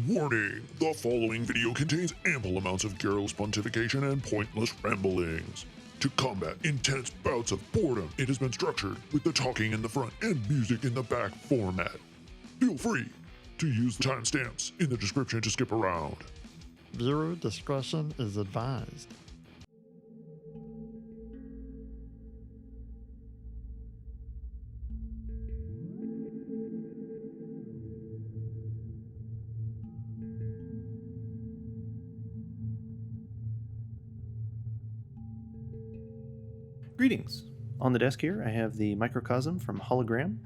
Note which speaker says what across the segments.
Speaker 1: Warning! The following video contains ample amounts of garrulous pontification and pointless ramblings. To combat intense bouts of boredom, it has been structured with the talking in the front and music in the back format. Feel free to use the timestamps in the description to skip around.
Speaker 2: Viewer discretion is advised.
Speaker 3: Greetings. On the desk here I have the Microcosm from Hologram,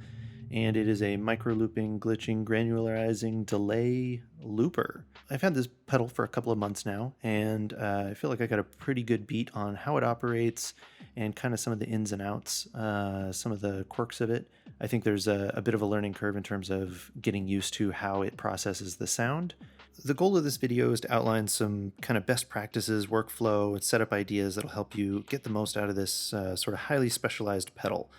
Speaker 3: and it is a micro-looping, glitching, granularizing delay looper. I've had this pedal for a couple of months now, and I feel like I got a pretty good beat on how it operates and kind of some of the ins and outs, some of the quirks of it. I think there's a bit of a learning curve in terms of getting used to how it processes the sound. The goal of this video is to outline some kind of best practices, workflow, and setup ideas that'll help you get the most out of this sort of highly specialized pedal.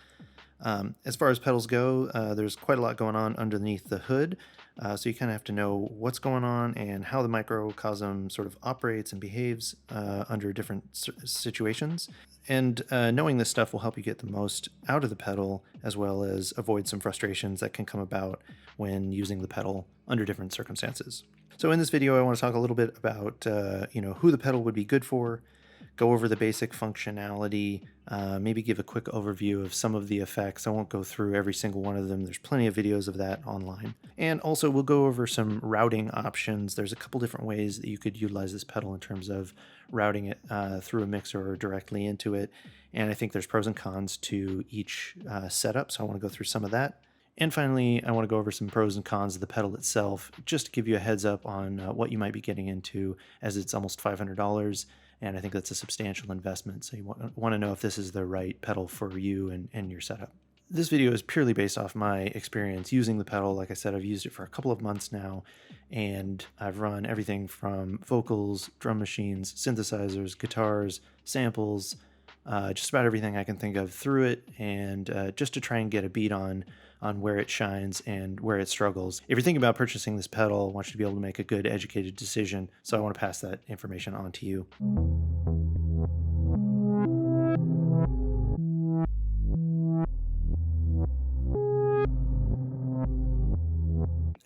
Speaker 3: As far as pedals go, there's quite a lot going on underneath the hood, so you kind of have to know what's going on and how the microcosm sort of operates and behaves under different situations. And knowing this stuff will help you get the most out of the pedal, as well as avoid some frustrations that can come about when using the pedal under different circumstances. So in this video, I want to talk a little bit about who the pedal would be good for, go over the basic functionality, maybe give a quick overview of some of the effects. I won't go through every single one of them. There's plenty of videos of that online. And also we'll go over some routing options. There's a couple different ways that you could utilize this pedal in terms of routing it through a mixer or directly into it. And I think there's pros and cons to each setup, so I want to go through some of that. And finally, I want to go over some pros and cons of the pedal itself, just to give you a heads up on what you might be getting into, as it's almost $500. And I think that's a substantial investment, so you want to know if this is the right pedal for you and your setup. This video is purely based off my experience using the pedal. Like I said, I've used it for a couple of months now, and I've run everything from vocals, drum machines, synthesizers, guitars, samples, just about everything I can think of through it, and just to try and get a beat on where it shines and where it struggles. If you're thinking about purchasing this pedal, I want you to be able to make a good educated decision, so I want to pass that information on to you.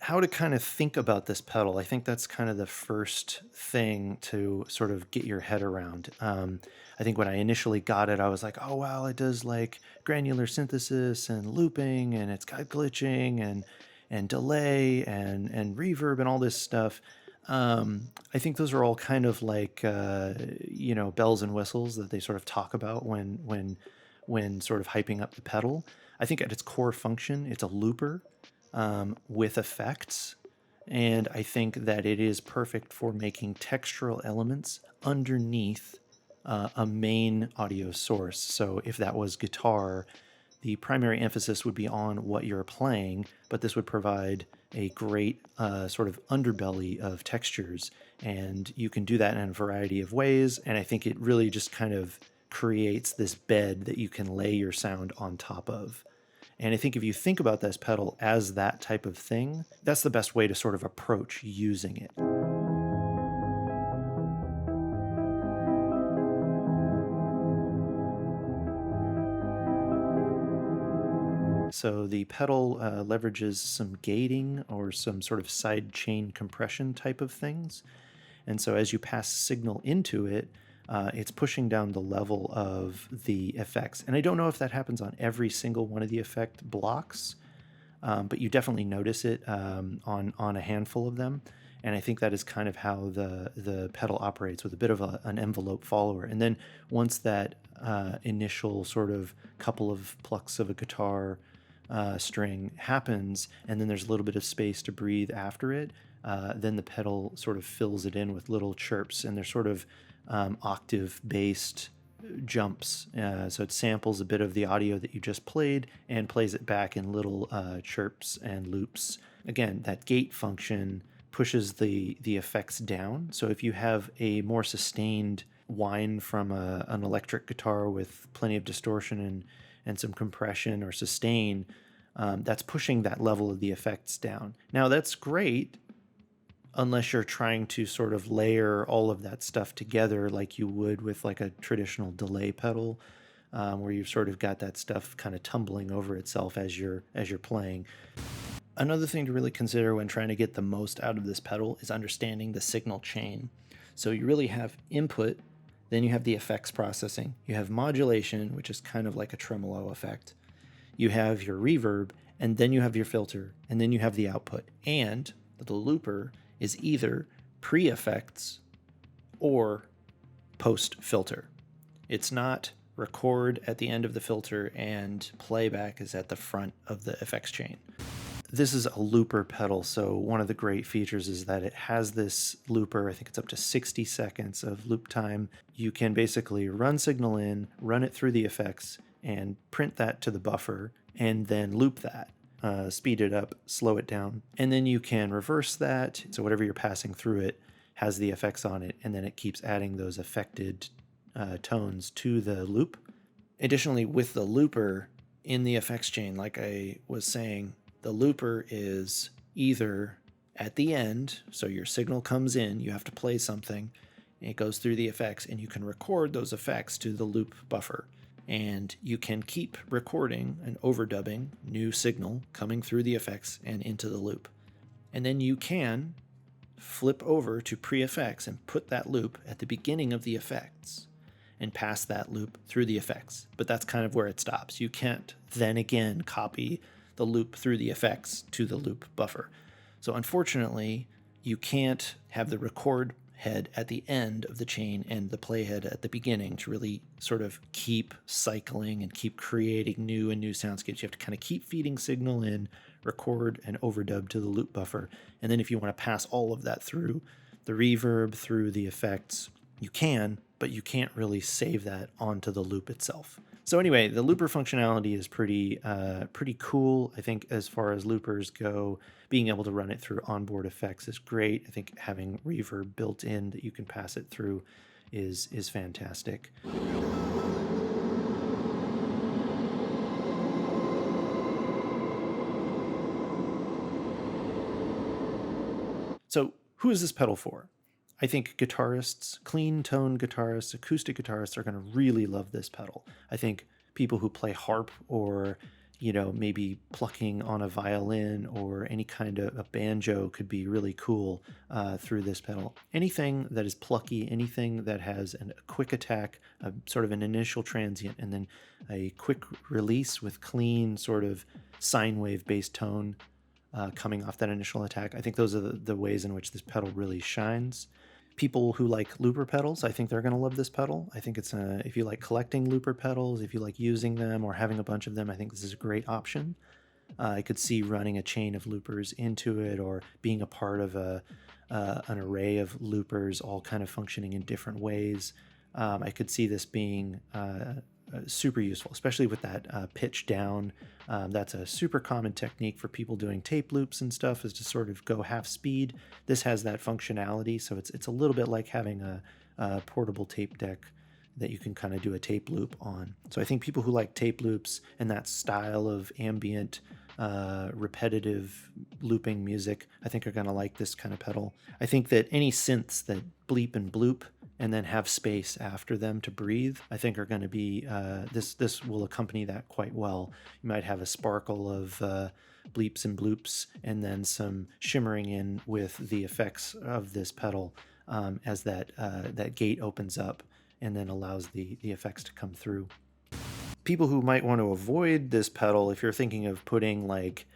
Speaker 3: How to kind of think about this pedal. I think that's kind of the first thing to sort of get your head around. I think when I initially got it, I was like, oh, wow, it does like granular synthesis and looping, and it's got glitching and delay and reverb and all this stuff. I think those are all kind of like, bells and whistles that they sort of talk about when sort of hyping up the pedal. I think at its core function, it's a looper with effects, and I think that it is perfect for making textural elements underneath a main audio source. So if that was guitar, the primary emphasis would be on what you're playing, but this would provide a great sort of underbelly of textures, and you can do that in a variety of ways, and I think it really just kind of creates this bed that you can lay your sound on top of. And I think if you think about this pedal as that type of thing, that's the best way to sort of approach using it. So the pedal leverages some gating or some sort of side chain compression type of things. And so as you pass signal into it, it's pushing down the level of the effects. And I don't know if that happens on every single one of the effect blocks, but you definitely notice it on a handful of them. And I think that is kind of how the pedal operates, with a bit of an envelope follower. And then once that initial sort of couple of plucks of a guitar string happens, and then there's a little bit of space to breathe after it, then the pedal sort of fills it in with little chirps, and they're sort of octave-based jumps. So it samples a bit of the audio that you just played and plays it back in little chirps and loops. Again, that gate function pushes the effects down. So if you have a more sustained whine from an electric guitar with plenty of distortion and some compression or sustain, that's pushing that level of the effects down. Now that's great unless you're trying to sort of layer all of that stuff together like you would with like a traditional delay pedal, where you've sort of got that stuff kind of tumbling over itself as you're playing. Another thing to really consider when trying to get the most out of this pedal is understanding the signal chain. So you really have input, then you have the effects processing, you have modulation, which is kind of like a tremolo effect, you have your reverb, and then you have your filter, and then you have the output. And the looper is either pre-effects or post-filter. It's not record at the end of the filter and playback is at the front of the effects chain. This is a looper pedal, so one of the great features is that it has this looper. I think it's up to 60 seconds of loop time. You can basically run signal in, run it through the effects, and print that to the buffer, and then loop that. Speed it up, slow it down, and then you can reverse that. So whatever you're passing through it has the effects on it, and then it keeps adding those affected tones to the loop. Additionally, with the looper in the effects chain, like I was saying, the looper is either at the end, so your signal comes in, you have to play something, it goes through the effects, and you can record those effects to the loop buffer. And you can keep recording and overdubbing new signal coming through the effects and into the loop. And then you can flip over to pre-effects and put that loop at the beginning of the effects and pass that loop through the effects. But that's kind of where it stops. You can't then again copy the loop through the effects to the loop buffer. So unfortunately, you can't have the record head at the end of the chain and the play head at the beginning to really sort of keep cycling and keep creating new and new soundscapes. You have to kind of keep feeding signal in, record, and overdub to the loop buffer. And then if you want to pass all of that through the reverb, through the effects, you can, but you can't really save that onto the loop itself. So anyway, the looper functionality is pretty cool. I think as far as loopers go, being able to run it through onboard effects is great. I think having reverb built in that you can pass it through is fantastic. So who is this pedal for? I think guitarists, clean tone guitarists, acoustic guitarists are going to really love this pedal. I think people who play harp or, maybe plucking on a violin or any kind of a banjo could be really cool through this pedal. Anything that is plucky, anything that has a quick attack, sort of an initial transient, and then a quick release with clean sort of sine wave bass tone coming off that initial attack. I think those are the ways in which this pedal really shines. People who like looper pedals, I think they're going to love this pedal. I think it's if you like collecting looper pedals, if you like using them or having a bunch of them, I think this is a great option. I could see running a chain of loopers into it or being a part of an array of loopers all kind of functioning in different ways. I could see this being super useful, especially with that pitch down. That's a super common technique for people doing tape loops and stuff, is to sort of go half speed. This has that functionality, so it's a little bit like having a portable tape deck that you can kind of do a tape loop on. So I think people who like tape loops and that style of ambient repetitive looping music, I think are going to like this kind of pedal. I think that any synths that bleep and bloop and then have space after them to breathe, I think are going to be, this will accompany that quite well. You might have a sparkle of bleeps and bloops and then some shimmering in with the effects of this pedal as that gate opens up and then allows the effects to come through. People who might want to avoid this pedal, if you're thinking of putting like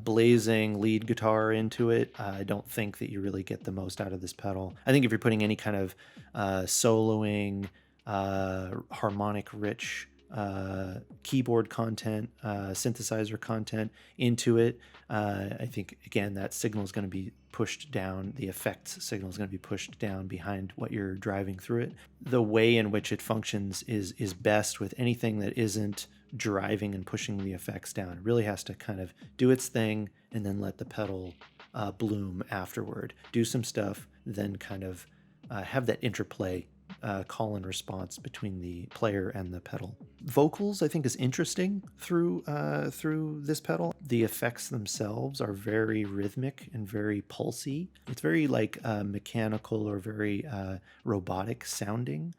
Speaker 3: blazing lead guitar into it, I don't think that you really get the most out of this pedal. I think if you're putting any kind of soloing, harmonic rich keyboard content, synthesizer content into it, I think again that signal is going to be pushed down, the effects signal is going to be pushed down behind what you're driving through it. The way in which it functions is best with anything that isn't driving and pushing the effects down. It really has to kind of do its thing and then let the pedal bloom afterward. Do some stuff, then kind of have that interplay call and response between the player and the pedal. Vocals, I think, is interesting through this pedal. The effects themselves are very rhythmic and very pulsy. It's very like mechanical or very robotic sounding.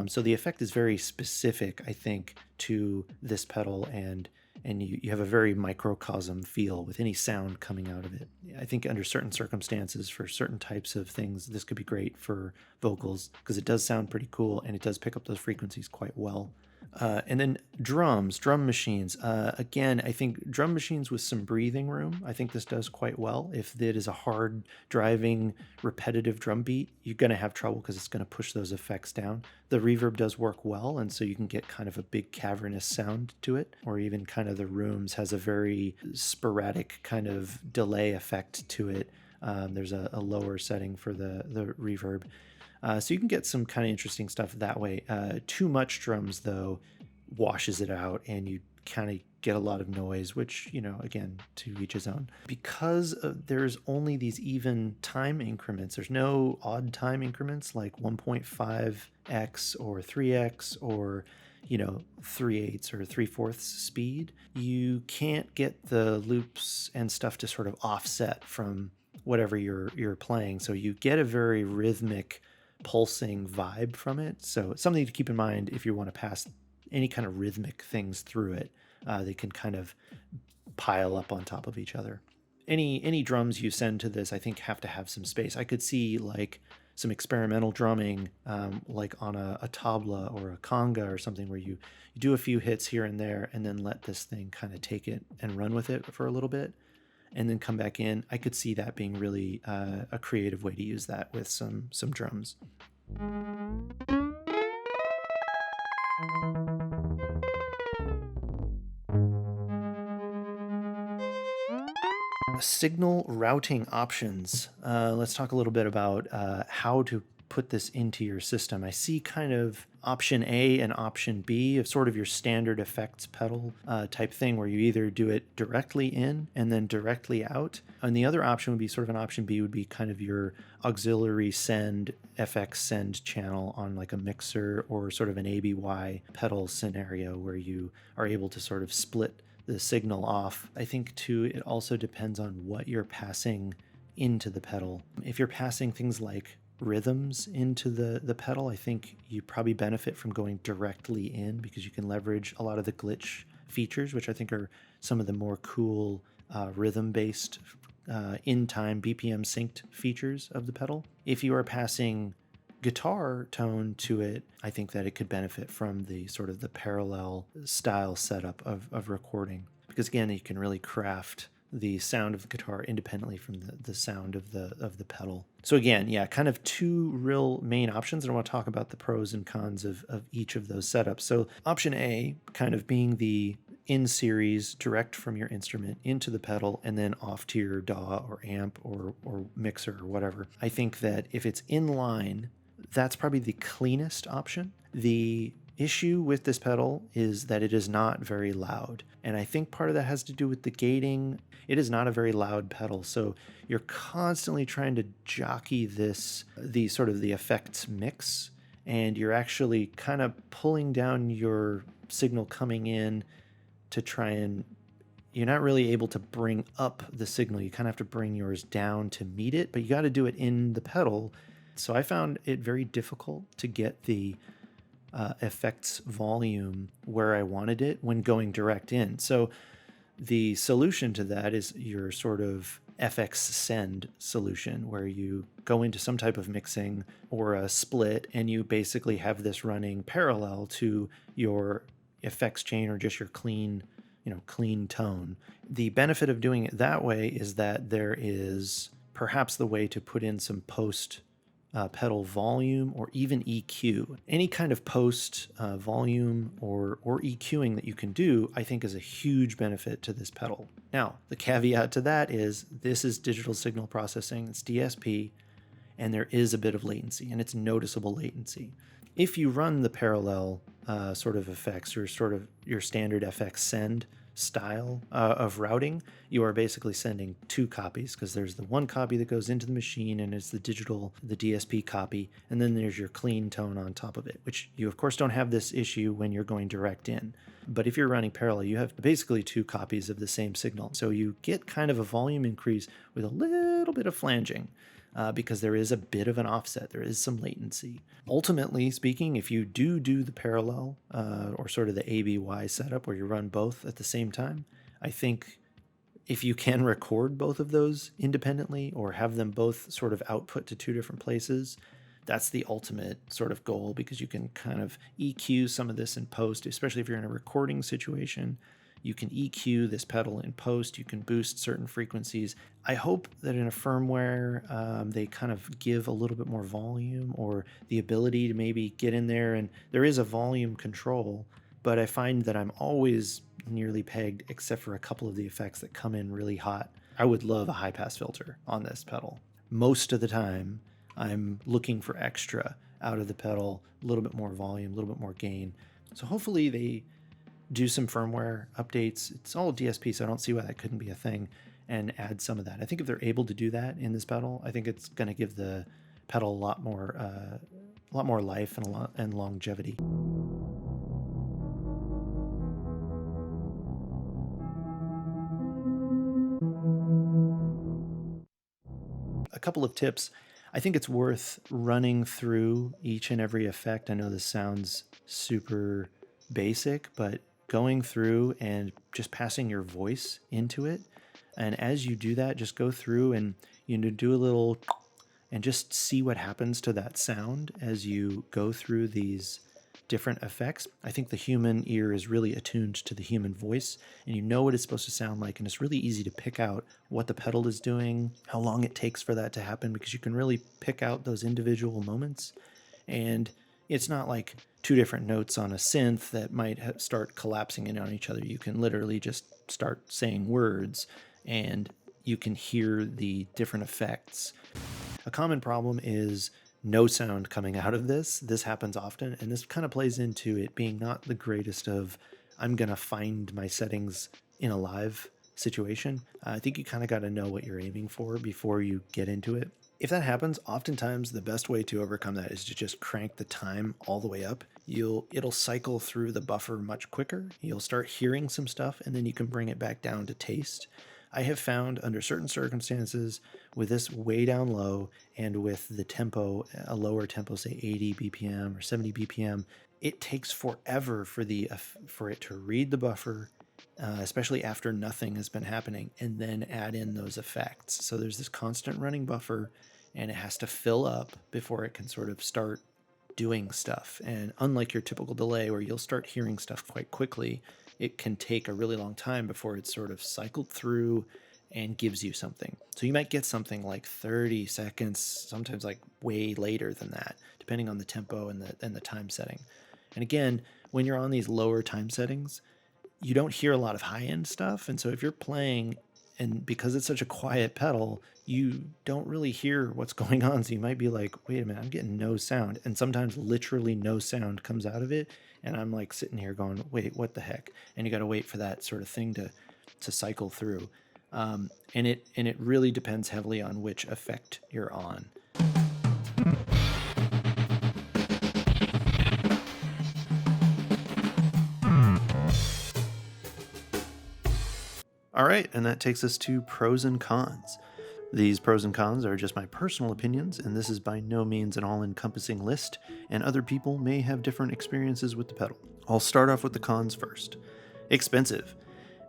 Speaker 3: So the effect is very specific, I think, to this pedal, and you have a very microcosm feel with any sound coming out of it. I think under certain circumstances, for certain types of things, this could be great for vocals because it does sound pretty cool and it does pick up those frequencies quite well. And then drum machines. Again, I think drum machines with some breathing room, I think this does quite well. If it is a hard driving, repetitive drum beat, you're going to have trouble because it's going to push those effects down. The reverb does work well, and so you can get kind of a big cavernous sound to it, or even kind of the rooms has a very sporadic kind of delay effect to it. There's a lower setting for the reverb. So you can get some kind of interesting stuff that way. Too much drums, though, washes it out, and you kind of get a lot of noise, which, again, to each his own. Because there's only these even time increments, there's no odd time increments like 1.5x or 3x or 3/8 or 3/4 speed. You can't get the loops and stuff to sort of offset from whatever you're playing. So you get a very rhythmic, pulsing vibe from it. So it's something to keep in mind if you want to pass any kind of rhythmic things through it. They can kind of pile up on top of each other. Any drums you send to this, I think, have to have some space. I could see like some experimental drumming, like on a tabla or a conga or something, where you do a few hits here and there and then let this thing kind of take it and run with it for a little bit and then come back in. I could see that being really a creative way to use that with some drums. Signal routing options. Let's talk a little bit about how to put this into your system. I see kind of option A and option B of sort of your standard effects pedal type thing, where you either do it directly in and then directly out. And the other option would be sort of an option B, would be kind of your auxiliary send, FX send channel on like a mixer or sort of an ABY pedal scenario, where you are able to sort of split the signal off. I think too, it also depends on what you're passing into the pedal. If you're passing things like rhythms into the pedal, I think you probably benefit from going directly in, because you can leverage a lot of the glitch features, which I think are some of the more cool rhythm-based in-time BPM synced features of the pedal. If you are passing guitar tone to it, I think that it could benefit from the sort of the parallel style setup of recording, because again, you can really craft the sound of the guitar independently from the sound of the pedal. So again, yeah, kind of two real main options, and I want to talk about the pros and cons of each of those setups. So option A, kind of being the in-series direct from your instrument into the pedal and then off to your DAW or amp or mixer or whatever. I think that if it's in line, that's probably the cleanest option. The issue with this pedal is that it is not very loud. And I think part of that has to do with the gating. It is not a very loud pedal. So you're constantly trying to jockey the sort of the effects mix. And you're actually kind of pulling down your signal coming in to try and, you're not really able to bring up the signal. You kind of have to bring yours down to meet it, but you got to do it in the pedal. So I found it very difficult to get the effects volume where I wanted it when going direct in. So the solution to that is your sort of FX send solution, where you go into some type of mixing or a split and you basically have this running parallel to your effects chain or just your clean tone. The benefit of doing it that way is that there is perhaps the way to put in some post pedal volume or even EQ. Any kind of post volume or EQing that you can do, I think, is a huge benefit to this pedal. Now, the caveat to that is this is digital signal processing, it's DSP, and there is a bit of latency, and it's noticeable latency. If you run the parallel sort of effects or sort of your standard FX send style of routing, you are basically sending two copies, because there's the one copy that goes into the machine and it's the digital, the DSP copy, and then there's your clean tone on top of it, which you of course don't have this issue when you're going direct in. But if you're running parallel, you have basically two copies of the same signal. So you get kind of a volume increase with a little bit of flanging. Because there is a bit of an offset, there is some latency. Ultimately speaking, if you do the parallel or sort of the ABY setup where you run both at the same time, I think if you can record both of those independently or have them both sort of output to two different places, that's the ultimate sort of goal, because you can kind of EQ some of this in post, especially if you're in a recording situation. You can EQ this pedal in post. You can boost certain frequencies. I hope that in a firmware, they kind of give a little bit more volume or the ability to maybe get in there. And there is a volume control, but I find that I'm always nearly pegged except for a couple of the effects that come in really hot. I would love a high pass filter on this pedal. Most of the time, I'm looking for extra out of the pedal, a little bit more volume, a little bit more gain. So hopefully they do some firmware updates. It's all DSP, so I don't see why that couldn't be a thing, and add some of that. I think if they're able to do that in this pedal, I think it's going to give the pedal a lot more life and longevity. A couple of tips. I think it's worth running through each and every effect. I know this sounds super basic, but going through and just passing your voice into it. And as you do that, just go through and do a little and just see what happens to that sound as you go through these different effects. I think the human ear is really attuned to the human voice, and you know what it's supposed to sound like, and it's really easy to pick out what the pedal is doing, how long it takes for that to happen, because you can really pick out those individual moments. And it's not like two different notes on a synth that might start collapsing in on each other. You can literally just start saying words and you can hear the different effects. A common problem is no sound coming out of this. This happens often, and this kind of plays into it being not the greatest of, I'm going to find my settings in a live situation. I think you kind of got to know what you're aiming for before you get into it. If that happens, oftentimes the best way to overcome that is to just crank the time all the way up. It'll cycle through the buffer much quicker. You'll start hearing some stuff, and then you can bring it back down to taste. I have found under certain circumstances with this way down low and with the tempo, a lower tempo, say 80 BPM or 70 BPM, it takes forever for it to read the buffer, especially after nothing has been happening, and then add in those effects. So there's this constant running buffer, and it has to fill up before it can sort of start doing stuff. And unlike your typical delay where you'll start hearing stuff quite quickly, it can take a really long time before it's sort of cycled through and gives you something. So you might get something like 30 seconds, sometimes like way later than that, depending on the tempo and the time setting. And again, when you're on these lower time settings, you don't hear a lot of high-end stuff. And so if you're playing, and because it's such a quiet pedal, you don't really hear what's going on. So you might be like, wait a minute, I'm getting no sound. And sometimes literally no sound comes out of it. And I'm like sitting here going, wait, what the heck? And you got to wait for that sort of thing to cycle through. And it really depends heavily on which effect you're on. All right, and that takes us to pros and cons. These pros and cons are just my personal opinions, and this is by no means an all-encompassing list, and other people may have different experiences with the pedal. I'll start off with the cons first. Expensive.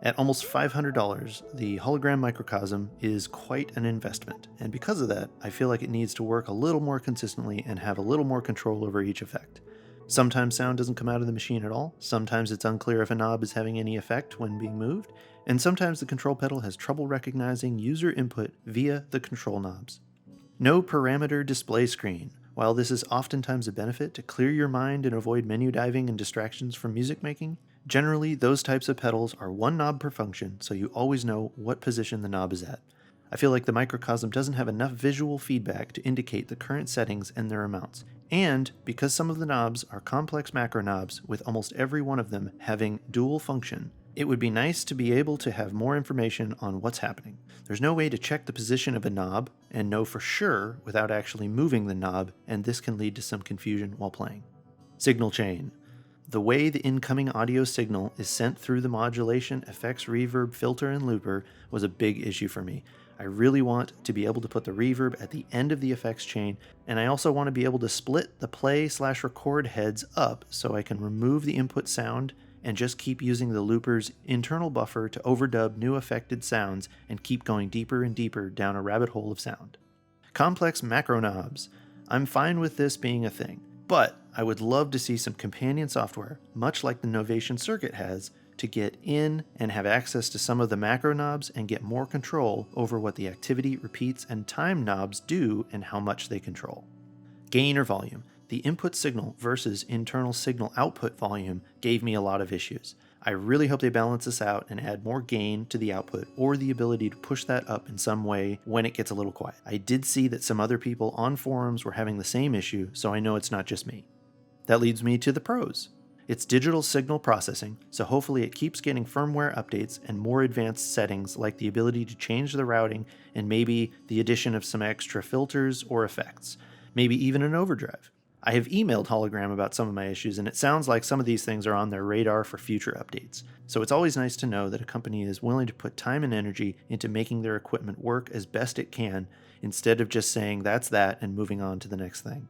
Speaker 3: At almost $500, the Hologram Microcosm is quite an investment, and because of that, I feel like it needs to work a little more consistently and have a little more control over each effect. Sometimes sound doesn't come out of the machine at all, sometimes it's unclear if a knob is having any effect when being moved, and sometimes the control pedal has trouble recognizing user input via the control knobs. No parameter display screen. While this is oftentimes a benefit to clear your mind and avoid menu diving and distractions from music making, generally those types of pedals are one knob per function, so you always know what position the knob is at. I feel like the Microcosm doesn't have enough visual feedback to indicate the current settings and their amounts. And because some of the knobs are complex macro knobs with almost every one of them having dual function, It would be nice to be able to have more information on what's happening. There's no way to check the position of a knob and know for sure without actually moving the knob, and this can lead to some confusion while playing. Signal chain. The way the incoming audio signal is sent through the modulation, effects, reverb, filter, and looper was a big issue for me. I really want to be able to put the reverb at the end of the effects chain, and I also want to be able to split the play/record heads up so I can remove the input sound and just keep using the looper's internal buffer to overdub new affected sounds and keep going deeper and deeper down a rabbit hole of sound. Complex macro knobs. I'm fine with this being a thing, but I would love to see some companion software, much like the Novation Circuit has, to get in and have access to some of the macro knobs and get more control over what the activity, repeats, and time knobs do and how much they control. Gain or volume. The input signal versus internal signal output volume gave me a lot of issues. I really hope they balance this out and add more gain to the output or the ability to push that up in some way when it gets a little quiet. I did see that some other people on forums were having the same issue, so I know it's not just me. That leads me to the pros. It's digital signal processing, so hopefully it keeps getting firmware updates and more advanced settings like the ability to change the routing and maybe the addition of some extra filters or effects, maybe even an overdrive. I have emailed Hologram about some of my issues, and it sounds like some of these things are on their radar for future updates. So it's always nice to know that a company is willing to put time and energy into making their equipment work as best it can, instead of just saying that's that and moving on to the next thing.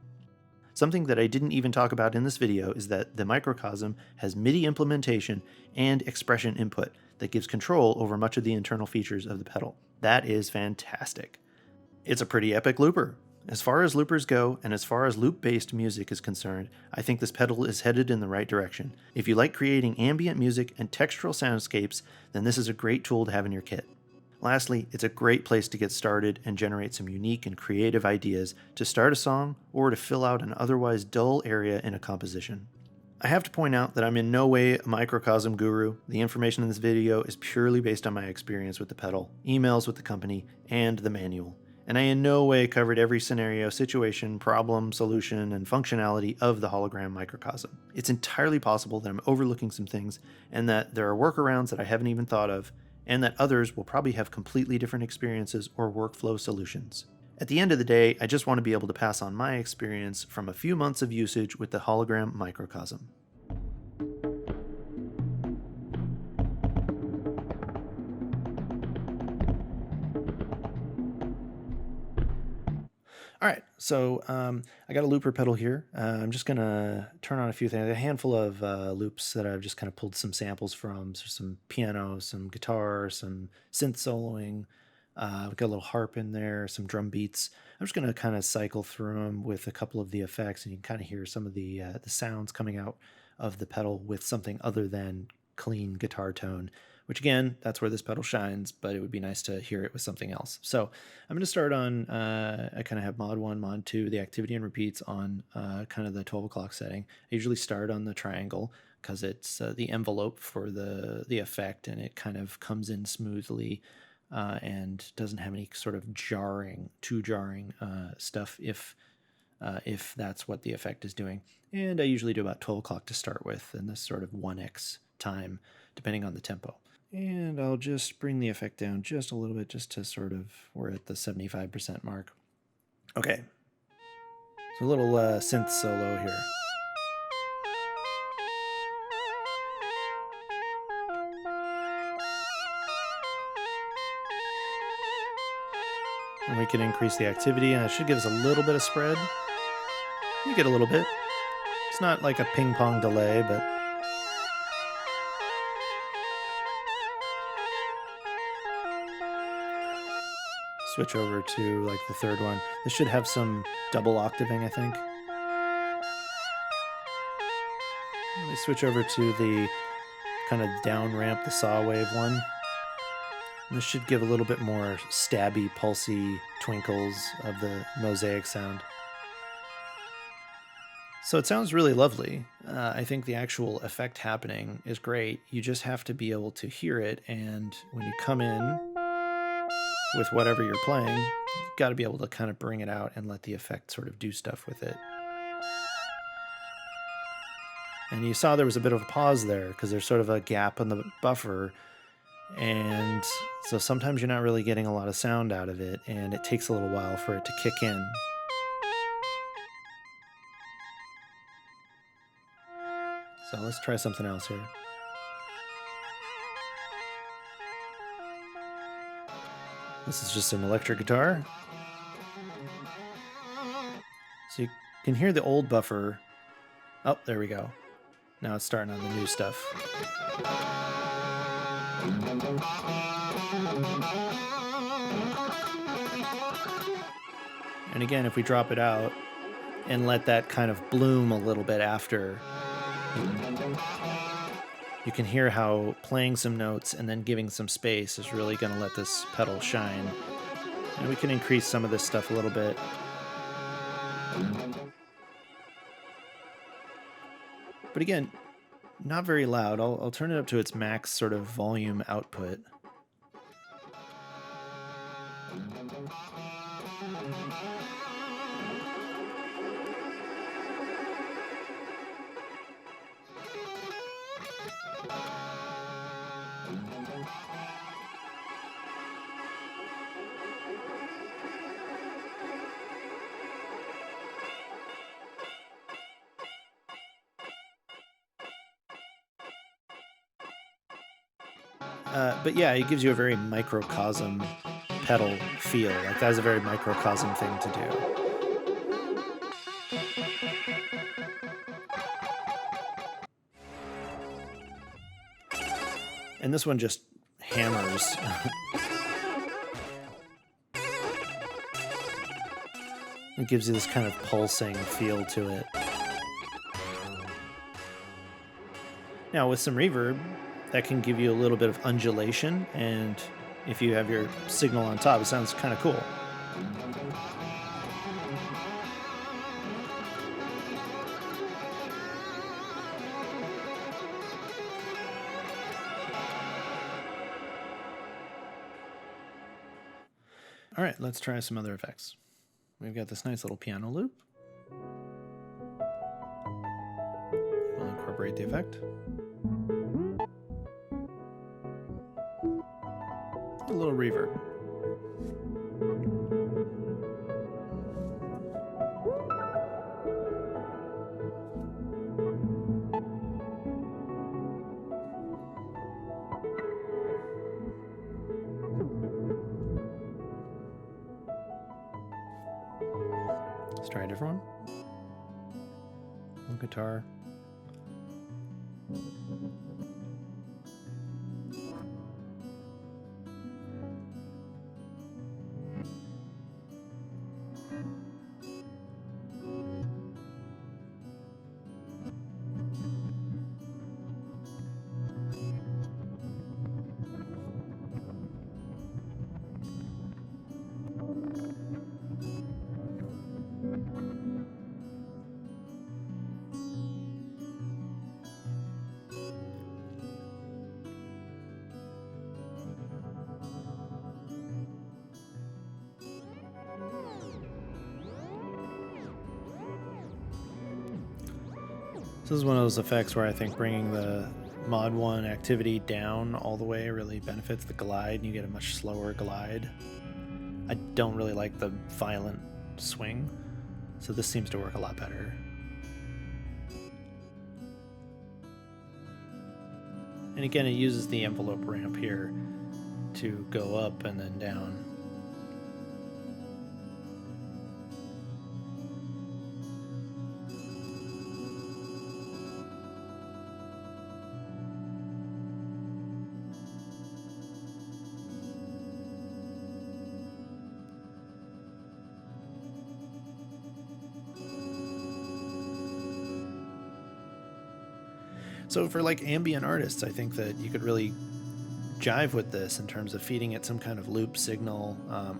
Speaker 3: Something that I didn't even talk about in this video is that the Microcosm has MIDI implementation and expression input that gives control over much of the internal features of the pedal. That is fantastic. It's a pretty epic looper. As far as loopers go, and as far as loop-based music is concerned, I think this pedal is headed in the right direction. If you like creating ambient music and textural soundscapes, then this is a great tool to have in your kit. Lastly, it's a great place to get started and generate some unique and creative ideas to start a song or to fill out an otherwise dull area in a composition. I have to point out that I'm in no way a microcosm guru. The information in this video is purely based on my experience with the pedal, emails with the company, and the manual. And I in no way covered every scenario, situation, problem, solution, and functionality of the Hologram Microcosm. It's entirely possible that I'm overlooking some things, and that there are workarounds that I haven't even thought of, and that others will probably have completely different experiences or workflow solutions. At the end of the day, I just want to be able to pass on my experience from a few months of usage with the Hologram Microcosm. All right, so I got a looper pedal here. I'm just gonna turn on a few things, a handful of loops that I've just kind of pulled some samples from, so some piano, some guitar, some synth soloing. We've got a little harp in there, some drum beats. I'm just gonna kind of cycle through them with a couple of the effects, and you can kind of hear some of the sounds coming out of the pedal with something other than clean guitar tone. Which again, that's where this pedal shines, but it would be nice to hear it with something else. So I'm going to start on, I kind of have mod 1, mod 2, the activity and repeats on kind of the 12 o'clock setting. I usually start on the triangle because it's the envelope for the effect, and it kind of comes in smoothly and doesn't have any sort of too jarring stuff if that's what the effect is doing. And I usually do about 12 o'clock to start with, and this sort of 1x time, depending on the tempo. And I'll just bring the effect down just a little bit, just to sort of, we're at the 75% mark. Okay, so a little synth solo here. And we can increase the activity, and it should give us a little bit of spread. You get a little bit. It's not like a ping pong delay, but switch over to like the third one. This should have some double octaving, I think. Let me switch over to the kind of down ramp, the saw wave one. And this should give a little bit more stabby, pulsy twinkles of the mosaic sound. So it sounds really lovely. I think the actual effect happening is great. You just have to be able to hear it, and when you come in with whatever you're playing, you've got to be able to kind of bring it out and let the effect sort of do stuff with it. And you saw there was a bit of a pause there because there's sort of a gap in the buffer. And so sometimes you're not really getting a lot of sound out of it, and it takes a little while for it to kick in. So let's try something else here. This is just an electric guitar. So you can hear the old buffer. Oh, there we go. Now it's starting on the new stuff. And again, if we drop it out and let that kind of bloom a little bit after, you can hear how playing some notes and then giving some space is really going to let this pedal shine. And we can increase some of this stuff a little bit. But again, not very loud. I'll turn it up to its max sort of volume output. But yeah, it gives you a very microcosm pedal feel. Like that is a very microcosm thing to do. And this one just hammers. It gives you this kind of pulsing feel to it. Now with some reverb, that can give you a little bit of undulation, and if you have your signal on top, it sounds kind of cool. All right, let's try some other effects. We've got this nice little piano loop. We'll incorporate the effect. A little reverb. Let's try a different one. One guitar. This is one of those effects where I think bringing the Mod 1 activity down all the way really benefits the glide, and you get a much slower glide. I don't really like the violent swing, so this seems to work a lot better. And again, it uses the envelope ramp here to go up and then down. So for like ambient artists, I think that you could really jive with this in terms of feeding it some kind of loop signal,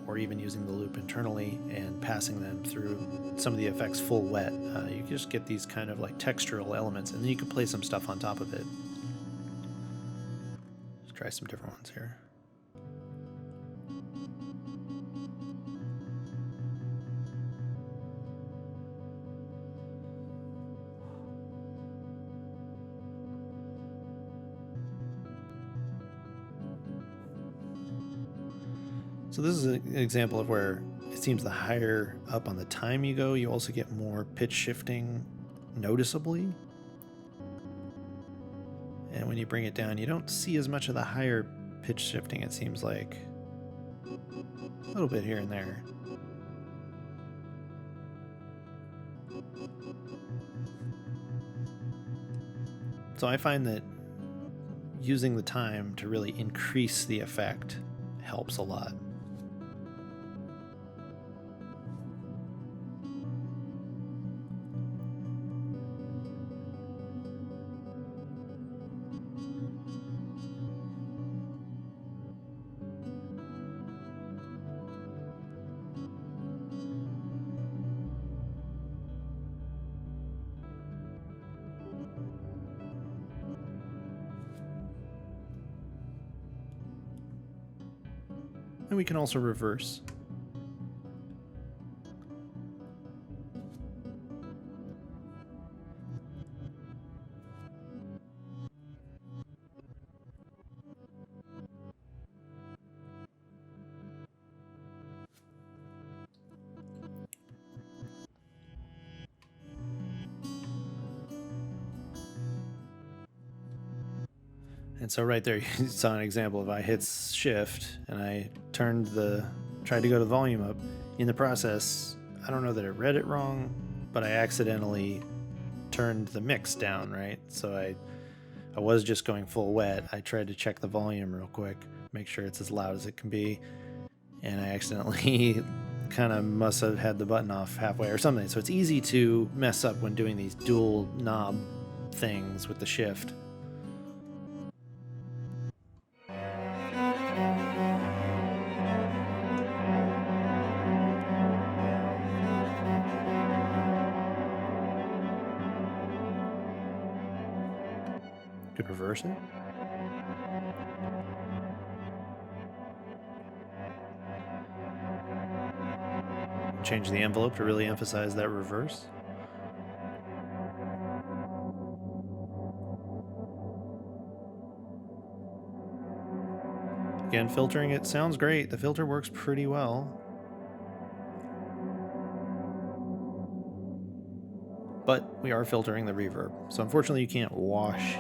Speaker 3: or even using the loop internally and passing them through some of the effects full wet. You can just get these kind of like textural elements, and then you can play some stuff on top of it. Let's try some different ones here. So this is an example of where it seems the higher up on the time you go, you also get more pitch shifting noticeably. And when you bring it down, you don't see as much of the higher pitch shifting, it seems like. A little bit here and there. So I find that using the time to really increase the effect helps a lot. And we can also reverse. And so right there, you saw an example of I hit shift and I tried to go to the volume up. In the process, I don't know that I read it wrong, but I accidentally turned the mix down, right? So I was just going full wet. I tried to check the volume real quick, make sure it's as loud as it can be. And I accidentally kind of must have had the button off halfway or something. So it's easy to mess up when doing these dual knob things with the shift. Could reverse it. Change the envelope to really emphasize that reverse. Again, filtering it sounds great. The filter works pretty well. But we are filtering the reverb. So unfortunately you can't wash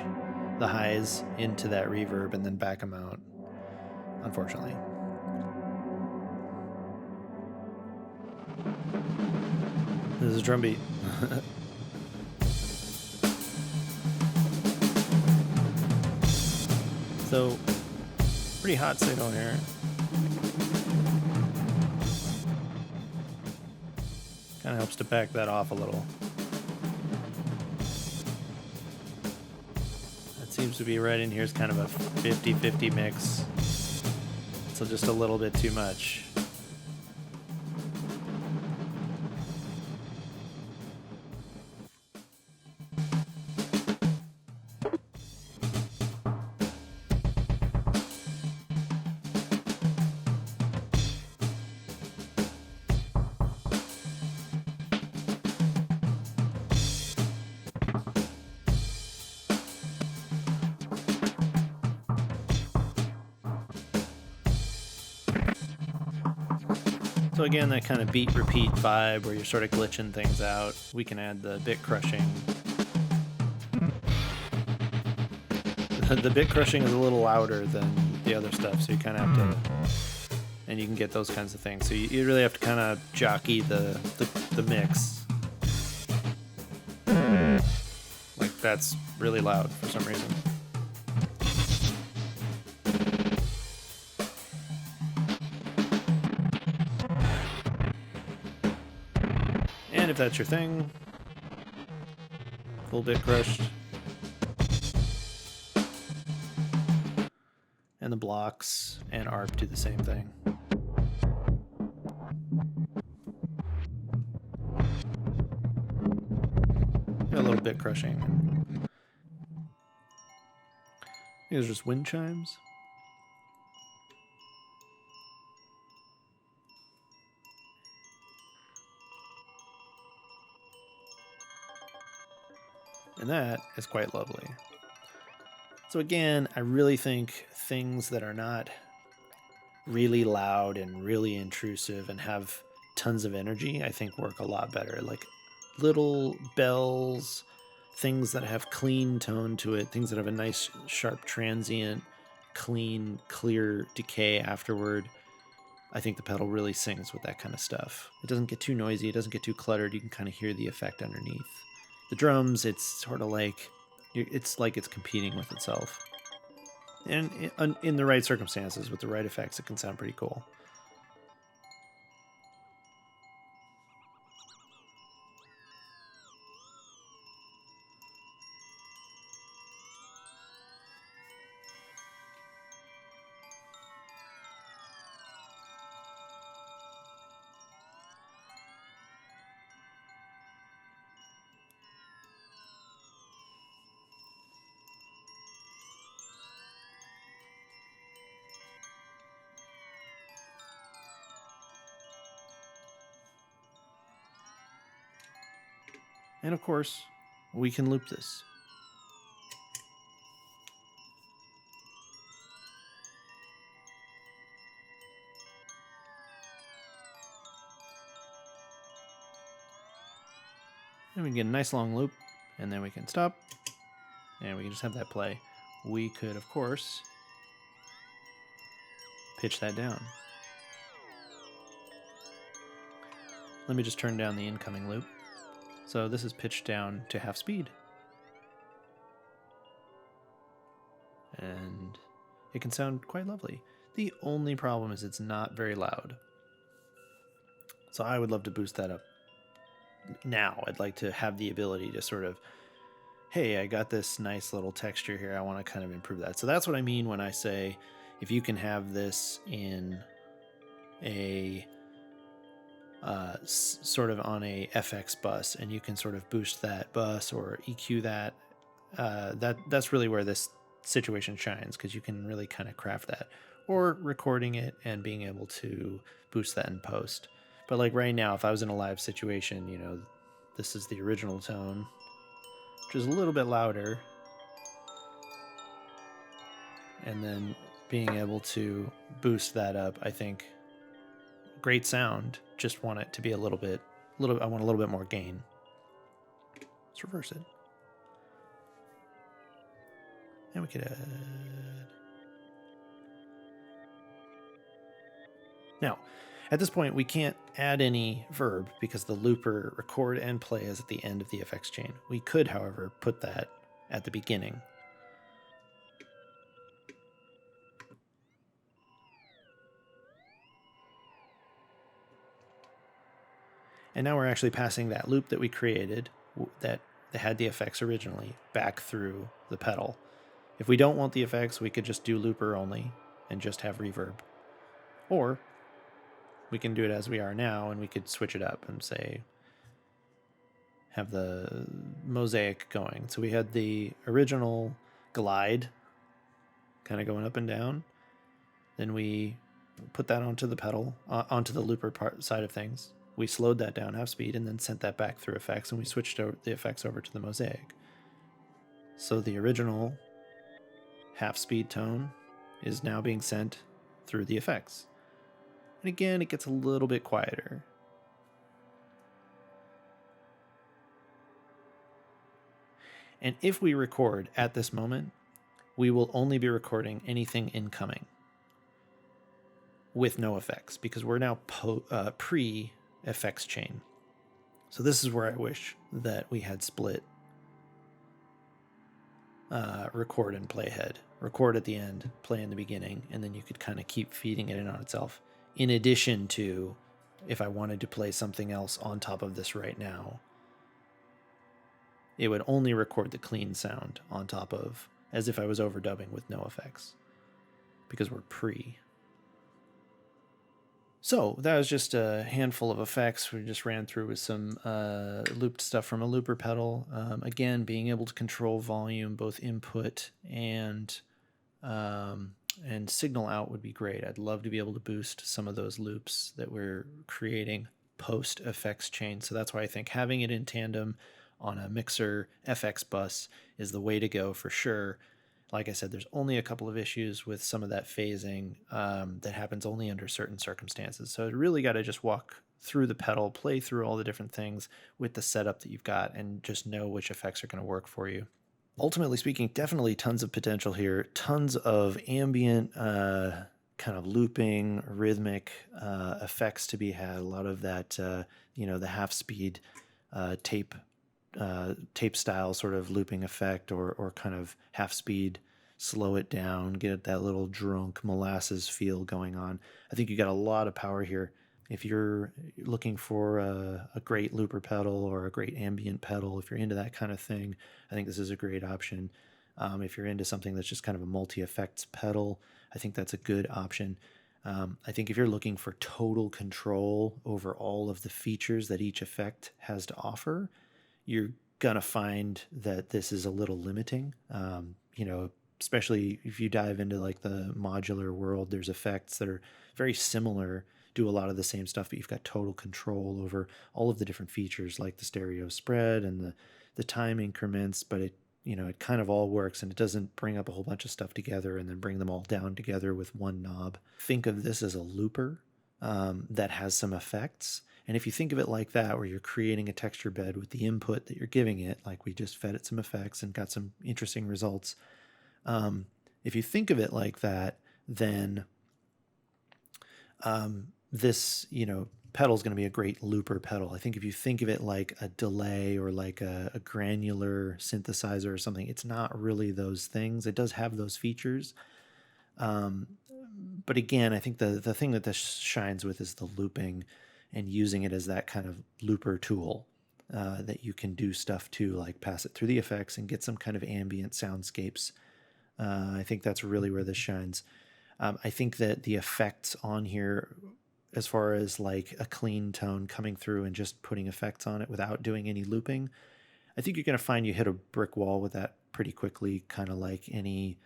Speaker 3: the highs into that reverb and then back them out. Unfortunately. This is a drum beat. So, pretty hot signal here. Kind of helps to back that off a little. That seems to be right in here is kind of a 50-50 mix. So just a little bit too much. So again, that kind of beat repeat vibe where you're sort of glitching things out. We can add the bit crushing. The bit crushing is a little louder than the other stuff, so you kind of have to, and you can get those kinds of things. So you really have to kind of jockey the mix. Like that's really loud for some reason. And if that's your thing, full bit crushed. And the blocks and ARP do the same thing. A little bit crushing. These are just wind chimes. And that is quite lovely. So again, I really think things that are not really loud and really intrusive and have tons of energy, I think work a lot better. Like little bells, things that have clean tone to it, things that have a nice sharp transient, clean, clear decay afterward. I think the pedal really sings with that kind of stuff. It doesn't get too noisy, it doesn't get too cluttered. You can kind of hear the effect underneath. The drums, it's sort of like it's competing with itself. And in the right circumstances, with the right effects, it can sound pretty cool. And of course, we can loop this. And we can get a nice long loop, and then we can stop, and we can just have that play. We could, of course, pitch that down. Let me just turn down the incoming loop. So this is pitched down to half speed. And it can sound quite lovely. The only problem is it's not very loud. So I would love to boost that up now. I'd like to have the ability to sort of, hey, I got this nice little texture here. I want to kind of improve that. So that's what I mean when I say if you can have this in a sort of on a FX bus, and you can sort of boost that bus or EQ that. That's really where this situation shines, because you can really kind of craft that, or recording it and being able to boost that in post. But like right now, if I was in a live situation, you know, this is the original tone, which is a little bit louder, and then being able to boost that up, I think great sound. Just want it to be I want a little bit more gain. Let's reverse it. And we could add. Now, at this point, we can't add any verb because the looper record and play is at the end of the FX chain. We could, however, put that at the beginning. And now we're actually passing that loop that we created that had the effects originally back through the pedal. If we don't want the effects, we could just do looper only and just have reverb. Or we can do it as we are now, and we could switch it up and say, have the mosaic going. So we had the original glide kind of going up and down. Then we put that onto the pedal, onto the looper part side of things. We slowed that down half speed and then sent that back through effects, and we switched the effects over to the mosaic. So the original half speed tone is now being sent through the effects. And again, it gets a little bit quieter. And if we record at this moment, we will only be recording anything incoming with no effects, because we're now pre-effects chain. So this is where I wish that we had split record and play ahead. Record at the end, play in the beginning, and then you could kind of keep feeding it in on itself. In addition to, if I wanted to play something else on top of this right now, it would only record the clean sound on top of, as if I was overdubbing with no effects, because we're pre. So that was just a handful of effects we just ran through with some looped stuff from a looper pedal. Again, being able to control volume, both input and signal out would be great. I'd love to be able to boost some of those loops that we're creating post effects chain. So that's why I think having it in tandem on a mixer FX bus is the way to go for sure. Like I said, there's only a couple of issues with some of that phasing that happens only under certain circumstances. So you really got to just walk through the pedal, play through all the different things with the setup that you've got, and just know which effects are going to work for you. Ultimately speaking, definitely tons of potential here, tons of ambient kind of looping, rhythmic effects to be had. A lot of that, the half speed tape style sort of looping effect, or kind of half speed, slow it down, get that little drunk molasses feel going on. I think you got a lot of power here. If you're looking for a great looper pedal or a great ambient pedal, if you're into that kind of thing, I think this is a great option. If you're into something that's just kind of a multi-effects pedal, I think that's a good option. I think if you're looking for total control over all of the features that each effect has to offer, you're going to find that this is a little limiting. Especially if you dive into like the modular world, there's effects that are very similar, do a lot of the same stuff, but you've got total control over all of the different features like the stereo spread and the time increments, but it kind of all works, and it doesn't bring up a whole bunch of stuff together and then bring them all down together with one knob. Think of this as a looper that has some effects. And if you think of it like that, where you're creating a texture bed with the input that you're giving it, like we just fed it some effects and got some interesting results. If you think of it like that, then this, pedal is going to be a great looper pedal. I think if you think of it like a delay or like a granular synthesizer or something, it's not really those things. It does have those features. But again, I think the thing that this shines with is the looping and using it as that kind of looper tool that you can do stuff to, like pass it through the effects and get some kind of ambient soundscapes. I think that's really where this shines. I think that the effects on here, as far as like a clean tone coming through and just putting effects on it without doing any looping, I think you're going to find you hit a brick wall with that pretty quickly, kind of like any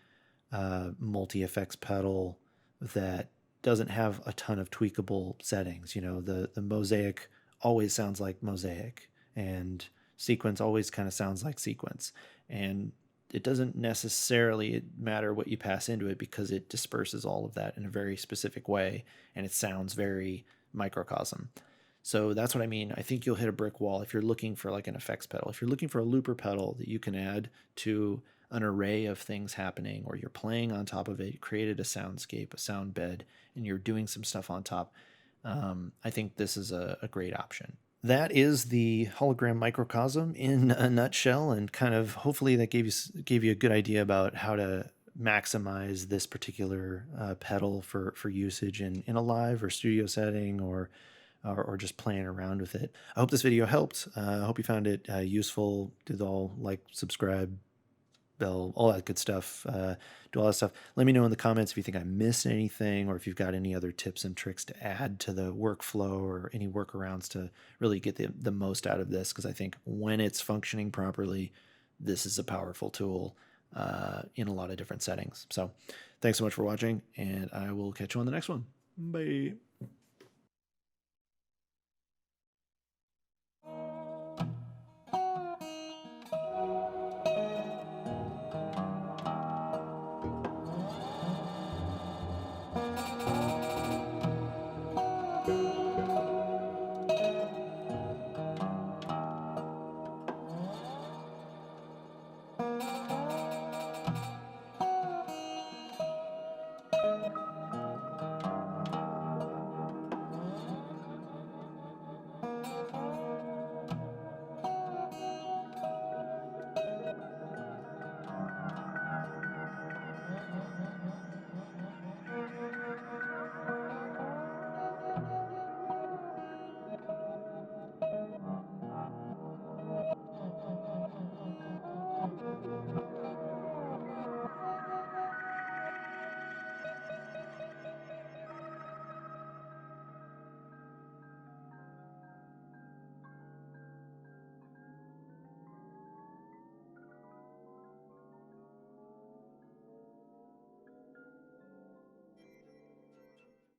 Speaker 3: multi-effects pedal that doesn't have a ton of tweakable settings. The Mosaic always sounds like Mosaic, and Sequence always kind of sounds like Sequence. And it doesn't necessarily matter what you pass into it, because it disperses all of that in a very specific way, and it sounds very Microcosm. So that's what I mean. I think you'll hit a brick wall if you're looking for like an effects pedal. If you're looking for a looper pedal that you can add to an array of things happening, or you're playing on top of it, you created a soundscape, a sound bed, and you're doing some stuff on top, I think this is a great option. That is the Hologram Microcosm in a nutshell, and kind of hopefully that gave you a good idea about how to maximize this particular pedal for usage in a live or studio setting, or just playing around with it. I hope this video helped. I hope you found it useful. Did all like, subscribe, bell, all that good stuff. Do all that stuff. Let me know in the comments if you think I missed anything, or if you've got any other tips and tricks to add to the workflow, or any workarounds to really get the most out of this, because I think when it's functioning properly, this is a powerful tool in a lot of different settings. So thanks so much for watching, and I will catch you on the next one. Bye.